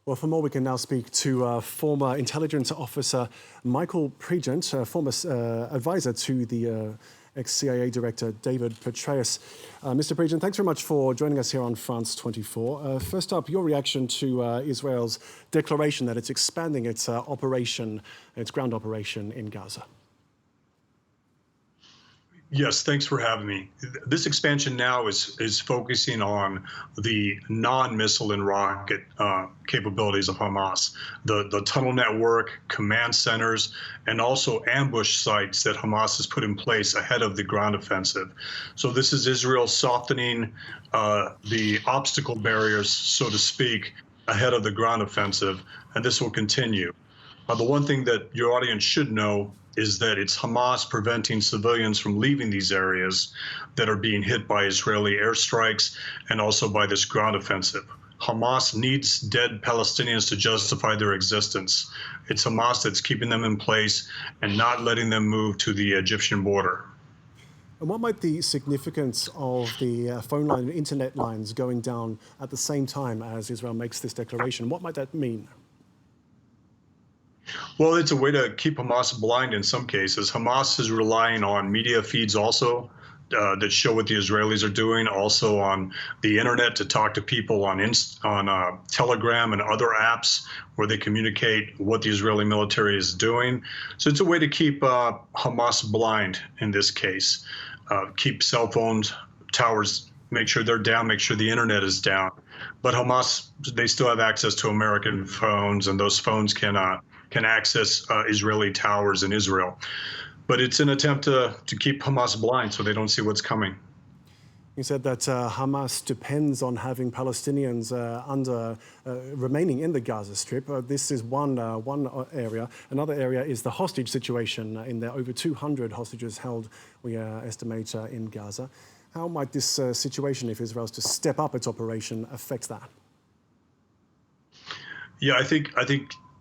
Well, for more, we can now speak to former intelligence officer Michael Pregent, former advisor to the ex-CIA director David Petraeus. Mr. Pregent, thanks very much for joining us here on France 24. First up, your reaction to Israel's declaration that it's expanding its its ground operation in Gaza. Yes, thanks for having me. This expansion now is focusing on the non-missile and rocket capabilities of Hamas, the tunnel network, command centers, and also ambush sites that Hamas has put in place ahead of the ground offensive. So this is Israel softening the obstacle barriers, so to speak, ahead of the ground offensive, and this will continue. The one thing that your audience should know is that it's Hamas preventing civilians from leaving these areas that are being hit by Israeli airstrikes and also by this ground offensive. Hamas needs dead Palestinians to justify their existence. It's Hamas that's keeping them in place and not letting them move to the Egyptian border. And what might the significance of the phone line and internet lines going down at the same time as Israel makes this declaration? What might that mean? Well, it's a way to keep Hamas blind in some cases. Hamas is relying on media feeds also that show what the Israelis are doing, also on the internet to talk to people on Telegram and other apps where they communicate what the Israeli military is doing. So it's a way to keep Hamas blind in this case. Keep cell phones, towers, make sure they're down, make sure the internet is down. But Hamas, they still have access to American phones, and those phones can access Israeli towers in Israel. But it's an attempt to keep Hamas blind so they don't see what's coming. You said that Hamas depends on having Palestinians remaining in the Gaza Strip. This is one area. Another area is the hostage situation. In there, over 200 hostages held, we estimate, in Gaza. How might this situation, if Israel's to step up its operation, affect that? Yeah, I think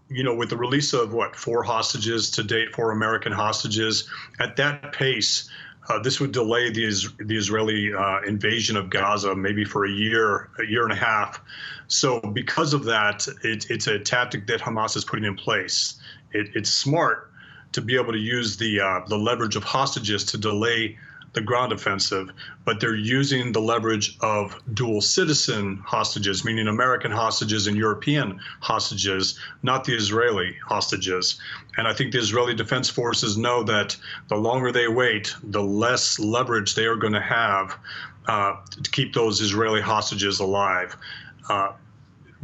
with the release of 4 hostages to date, 4 American hostages, at that pace, this would delay the Israeli invasion of Gaza maybe for a year and a half. So because of that, it's a tactic that Hamas is putting in place. It's smart to be able to use the leverage of hostages to delay the ground offensive, but they're using the leverage of dual citizen hostages, meaning American hostages and European hostages, not the Israeli hostages. And I think the Israeli Defense Forces know that the longer they wait, the less leverage they are going to have to keep those Israeli hostages alive.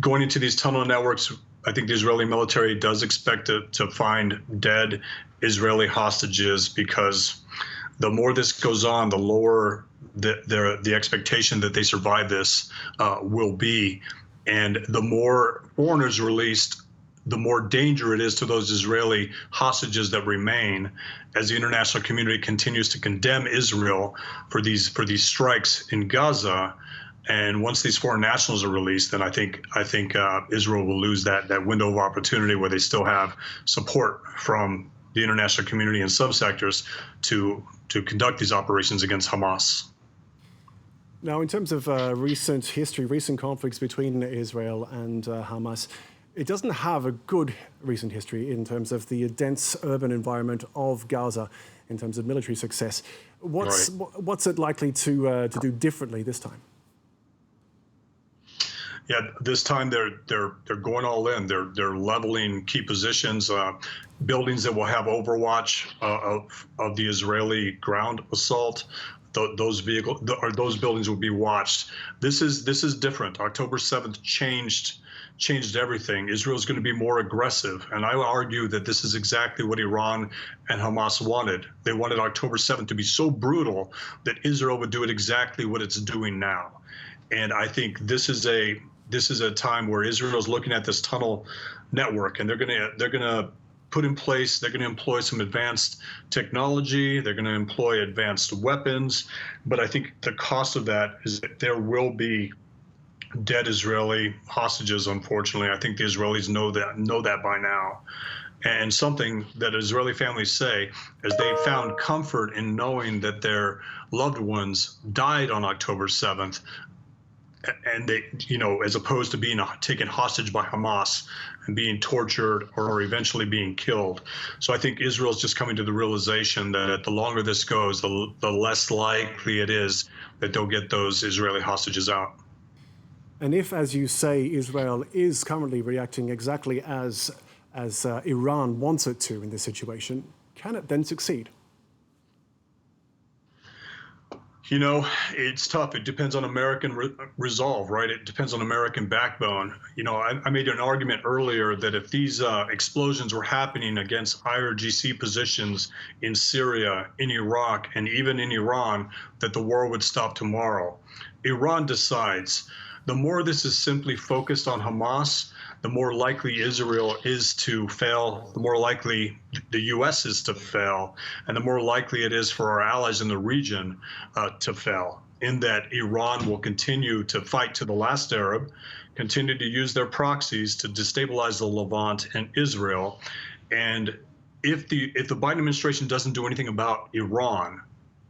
Going into these tunnel networks, I think the Israeli military does expect to find dead Israeli hostages, because the more this goes on, the lower the expectation that they survive this will be. And the more foreigners released, the more danger it is to those Israeli hostages that remain, as the international community continues to condemn Israel for these strikes in Gaza. And once these foreign nationals are released, then I think Israel will lose that window of opportunity where they still have support from the international community in some sectors to conduct these operations against Hamas. Now, in terms of recent conflicts between Israel and Hamas, it doesn't have a good recent history in terms of the dense urban environment of Gaza, in terms of military success. What's it likely to do differently this time? Yeah, this time they're going all in. They're leveling key positions, buildings that will have overwatch of the Israeli ground assault. Those buildings will be watched. This is different. October 7th changed everything. Israel is going to be more aggressive, and I will argue that this is exactly what Iran and Hamas wanted. They wanted October 7th to be so brutal that Israel would do it exactly what it's doing now. And I think this is a time where Israel is looking at this tunnel network, and they're gonna put in place. They're gonna employ some advanced technology. They're gonna employ advanced weapons. But I think the cost of that is that there will be dead Israeli hostages. Unfortunately, I think the Israelis know that by now. And something that Israeli families say is they found comfort in knowing that their loved ones died on October 7th. and they, as opposed to being taken hostage by Hamas and being tortured or eventually being killed. So I think Israel's just coming to the realization that the longer this goes, the less likely it is that they'll get those Israeli hostages out. And if, as you say, Israel is currently reacting exactly as Iran wants it to in this situation, can it then succeed? It's tough. It depends on American resolve, right? It depends on American backbone. I made an argument earlier that if these explosions were happening against IRGC positions in Syria, in Iraq, and even in Iran, that the war would stop tomorrow. Iran decides. The more this is simply focused on Hamas, the more likely Israel is to fail, the more likely the U.S. is to fail, and the more likely it is for our allies in the region to fail, in that Iran will continue to fight to the last Arab, continue to use their proxies to destabilize the Levant and Israel. And if the Biden administration doesn't do anything about Iran,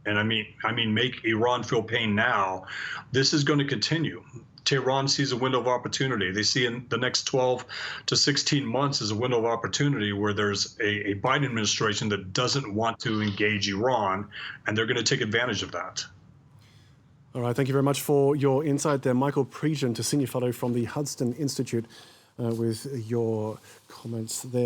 and I mean make Iran feel pain now, this is going to continue. Tehran sees a window of opportunity. They see in the next 12 to 16 months as a window of opportunity where there's a Biden administration that doesn't want to engage Iran, and they're going to take advantage of that. All right, thank you very much for your insight there. Michael Pregent, a senior fellow from the Hudson Institute, with your comments there.